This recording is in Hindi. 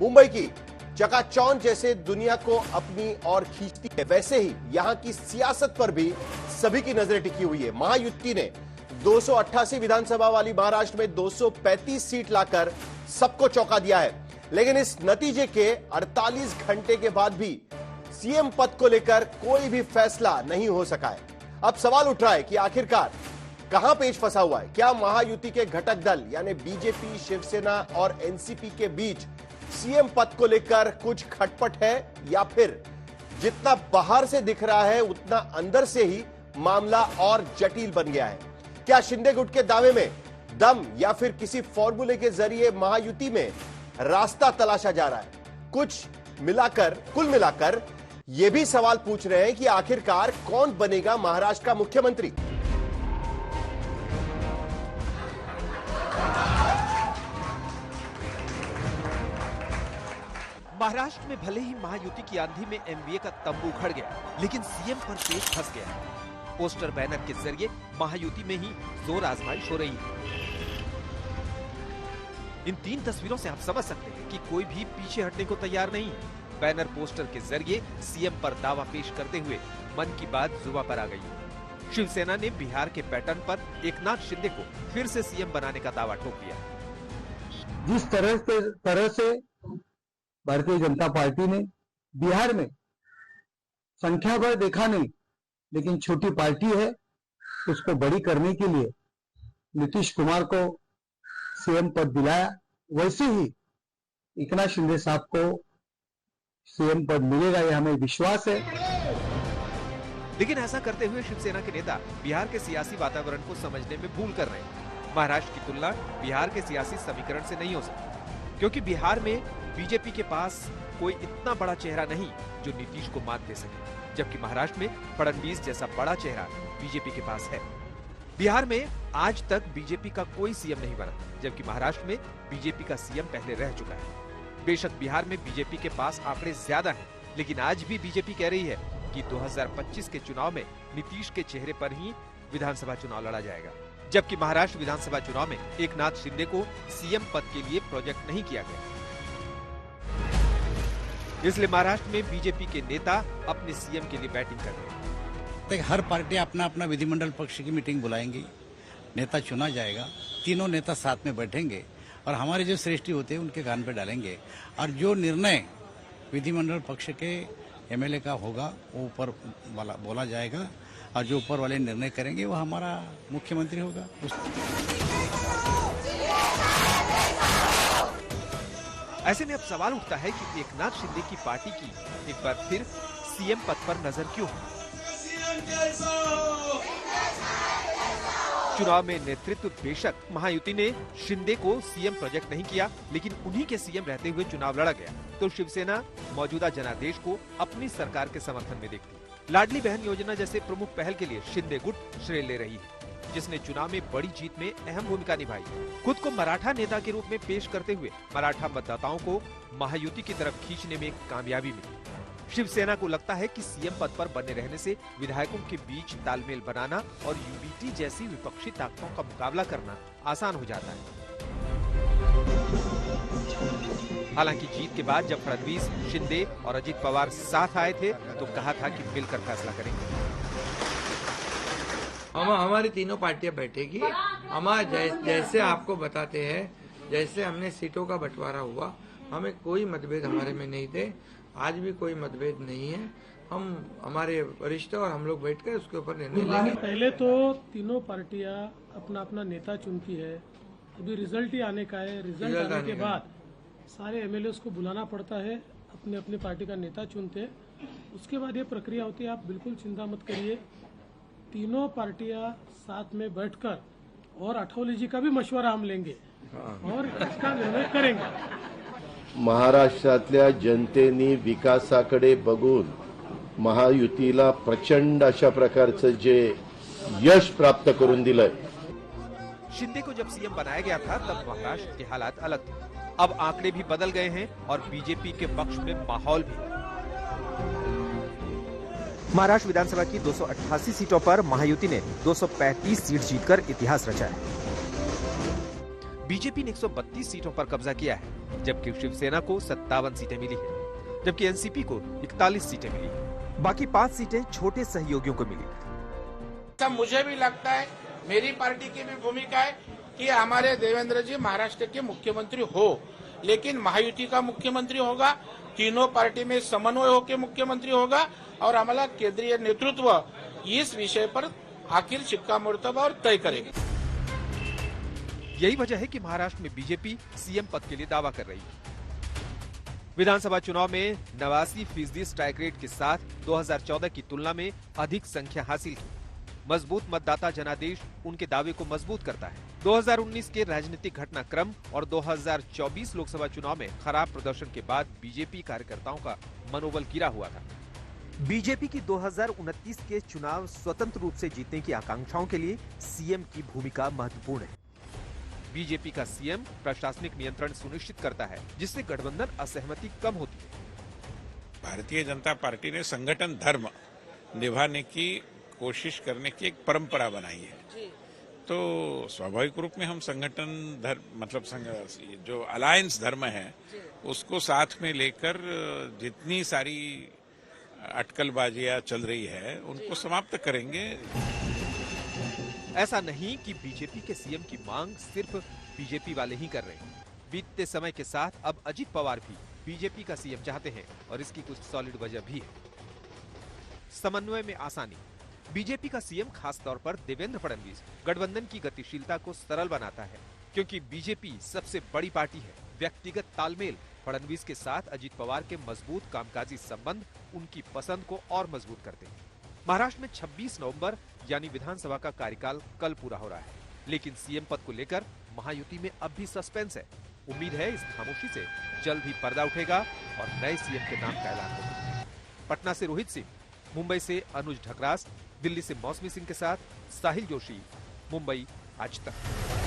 मुंबई की चकाचौंध जैसे दुनिया को अपनी ओर खींचती है, वैसे ही यहां की सियासत पर भी सभी की नजरें टिकी हुई है। महायुति ने 288 विधानसभा वाली महाराष्ट्र में 235 सीट लाकर सबको चौंका दिया है, लेकिन इस नतीजे के 48 घंटे के बाद भी सीएम पद को लेकर कोई भी फैसला नहीं हो सका है। अब सवाल उठ रहा है कि आखिरकार कहां पेच फंसा हुआ है? क्या महायुति के घटक दल यानी बीजेपी, शिवसेना और एनसीपी के बीच सीएम पद को लेकर कुछ खटपट है, या फिर जितना बाहर से दिख रहा है उतना अंदर से ही मामला और जटिल बन गया है? क्या शिंदे गुट के दावे में दम, या फिर किसी फॉर्मूले के जरिए महायुति में रास्ता तलाशा जा रहा है? कुल मिलाकर यह भी सवाल पूछ रहे हैं कि आखिरकार कौन बनेगा महाराष्ट्र का मुख्यमंत्री? महाराष्ट्र में भले ही महायुति की आंधी में एमवीए का तंबू उखड़ गया, लेकिन सीएम पर पेच फंस गया। पोस्टर बैनर के जरिए महायुति में ही जोर आजमाइश हो रही है। इन 3 तस्वीरों से आप समझ सकते हैं कि कोई भी पीछे हटने को तैयार नहीं है। बैनर पोस्टर के जरिए सीएम पर दावा पेश करते हुए मन की बात जुबान पर आ गई। शिवसेना ने बिहार के पैटर्न पर एकनाथ शिंदे को फिर से सीएम बनाने का दावा ठोक दिया। जिस तरह से भारतीय जनता पार्टी ने बिहार में संख्या भर देखा नहीं, लेकिन छोटी पार्टी है, उसको बड़ी करने के लिए नीतीश कुमार को सीएम पद दिलाया, वैसे ही एकनाथ शिंदे साहब को सीएम पद मिलेगा, यह हमें विश्वास है। लेकिन ऐसा करते हुए शिवसेना के नेता बिहार के सियासी वातावरण को समझने में भूल कर रहे हैं। महाराष्ट्र की तुलना बिहार के सियासी समीकरण से नहीं हो सकती, क्योंकि बिहार में बीजेपी के पास कोई इतना बड़ा चेहरा नहीं जो नीतीश को मात दे सके, जबकि महाराष्ट्र में फडणवीस जैसा बड़ा चेहरा बीजेपी के पास है। बिहार में आज तक बीजेपी का कोई सीएम नहीं बना, जबकि महाराष्ट्र में बीजेपी का सीएम पहले रह चुका है। बेशक बिहार में बीजेपी के पास आंकड़े ज्यादा हैं, लेकिन आज भी बीजेपी कह रही है कि 2025 के चुनाव में नीतीश के चेहरे पर ही विधानसभा चुनाव लड़ा जाएगा, जबकि महाराष्ट्र विधानसभा चुनाव में एकनाथ शिंदे को सीएम पद के लिए प्रोजेक्ट नहीं किया गया। इसलिए महाराष्ट्र में बीजेपी के नेता अपने सीएम के लिए बैटिंग कर रहे हैं। हर पार्टी अपना अपना विधिमंडल पक्ष की मीटिंग बुलाएंगी, नेता चुना जाएगा, तीनों नेता साथ में बैठेंगे और हमारे जो श्रेष्ठी होते हैं उनके कान पे डालेंगे, और जो निर्णय विधिमंडल पक्ष के एमएलए का होगा वो ऊपर बोला जाएगा, और जो ऊपर वाले निर्णय करेंगे वो हमारा मुख्यमंत्री होगा। ऐसे में अब सवाल उठता है कि एकनाथ शिंदे की पार्टी की एक बार फिर सीएम पद पर नजर क्यों है? चुनाव में नेतृत्व बेशक महायुति ने शिंदे को सीएम प्रोजेक्ट नहीं किया, लेकिन उन्हीं के सीएम रहते हुए चुनाव लड़ा गया, तो शिवसेना मौजूदा जनादेश को अपनी सरकार के समर्थन में देखती। लाडली बहन योजना जैसे प्रमुख पहल के लिए शिंदे गुट श्रेय ले रही है, जिसने चुनाव में बड़ी जीत में अहम भूमिका निभाई। खुद को मराठा नेता के रूप में पेश करते हुए मराठा मतदाताओं को महायुति की तरफ खींचने में कामयाबी मिली। शिवसेना को लगता है कि सीएम पद पर बने रहने से विधायकों के बीच तालमेल बनाना और यूबीटी जैसी विपक्षी ताकतों का मुकाबला करना आसान हो जाता है। हालांकि जीत के बाद जब फडणवीस, शिंदे और अजित पवार साथ आए थे तो कहा था कि मिलकर फैसला करेंगे। हमारी तीनों पार्टियां बैठेगी। हमारे जैसे आपको बताते हैं, जैसे हमने सीटों का बंटवारा हुआ, हमें कोई मतभेद हमारे में नहीं थे, आज भी कोई मतभेद नहीं है। हम हमारे वरिष्ठ और हम लोग बैठकर उसके ऊपर निर्णय लेंगे। पहले तो तीनों पार्टियां अपना अपना नेता चुनती है, अभी रिजल्ट ही आने का है। रिजल्ट आने के बाद सारे एमएलए को बुलाना पड़ता है, अपने अपने पार्टी का नेता चुनते हैं, उसके बाद ये प्रक्रिया होती है। आप बिल्कुल चिंता मत करिए, तीनों पार्टियां साथ में बैठकर और आठवले जी का भी मशवरा हम लेंगे और इसका निर्णय करेंगे। महाराष्ट्रातल्या जनतेने विकासाकडे बघून महायुतीला प्रचंड अशा प्रकारचं जे यश प्राप्त करून दिलंय। शिंदे को जब सीएम बनाया गया था तब महाराष्ट्र के हालात अलग थे। अब आंकड़े भी बदल गए हैं और बीजेपी के पक्ष में माहौल भी। महाराष्ट्र विधानसभा की 288 सीटों पर महायुति ने 235 सीट जीतकर इतिहास रचा है। बीजेपी ने 132 सीटों पर कब्जा किया है। जबकि शिवसेना को 57 सीटें मिली है, जबकि एनसीपी को 41 सीटें मिली। बाकी 5 सीटें छोटे सहयोगियों को मिली। सब मुझे भी लगता है, मेरी पार्टी की भी भूमिका है कि हमारे देवेंद्र जी महाराष्ट्र के मुख्यमंत्री हो, लेकिन महायुति का मुख्यमंत्री होगा, तीनों पार्टी में समन्वय होकर मुख्यमंत्री होगा और हमारा केंद्रीय नेतृत्व इस विषय पर आखिर शिक्कामोर्तब और तय करेगी। यही वजह है कि महाराष्ट्र में बीजेपी सीएम पद के लिए दावा कर रही है। विधानसभा चुनाव में 89% स्ट्राइक रेट के साथ 2014 की तुलना में अधिक संख्या हासिल की। मजबूत मतदाता जनादेश उनके दावे को मजबूत करता है। 2019 के राजनीतिक घटनाक्रम और 2024 लोकसभा चुनाव में खराब प्रदर्शन के बाद बीजेपी कार्यकर्ताओं का मनोबल गिरा हुआ था। बीजेपी की 2029 के चुनाव स्वतंत्र रूप से जीतने की आकांक्षाओं के लिए सीएम की भूमिका महत्वपूर्ण है। बीजेपी का सीएम प्रशासनिक नियंत्रण सुनिश्चित करता है, जिससे गठबंधन असहमति कम होती है। भारतीय जनता पार्टी ने संगठन धर्म निभाने की कोशिश करने की एक परंपरा बनाई है, तो स्वाभाविक रूप में हम संगठन धर्म मतलब जो अलायंस धर्म है उसको साथ में लेकर जितनी सारी अटकलबाजियां चल रही है उनको समाप्त करेंगे। ऐसा नहीं कि बीजेपी के सीएम की मांग सिर्फ बीजेपी वाले ही कर रहे हैं। बीतते समय के साथ अब अजित पवार भी बीजेपी का सीएम चाहते हैं और इसकी कुछ सॉलिड वजह भी है। समन्वय में आसानी। बीजेपी का सीएम खास तौर पर देवेंद्र फडणवीस गठबंधन की गतिशीलता को सरल बनाता है, क्योंकि बीजेपी सबसे बड़ी पार्टी है। व्यक्तिगत तालमेल फडणवीस के साथ अजित पवार के मजबूत कामकाजी संबंध उनकी पसंद को और मजबूत करते हैं। महाराष्ट्र में 26 नवंबर यानी विधानसभा का कार्यकाल कल पूरा हो रहा है, लेकिन सीएम पद को लेकर महायुति में अब भी सस्पेंस है। उम्मीद है इस खामोशी से जल्द ही पर्दा उठेगा और नए सीएम के नाम का ऐलान होगा। पटना से रोहित सिंह, मुंबई से अनुज ढकरास, दिल्ली से मौसमी सिंह के साथ साहिल जोशी, मुंबई आज तक।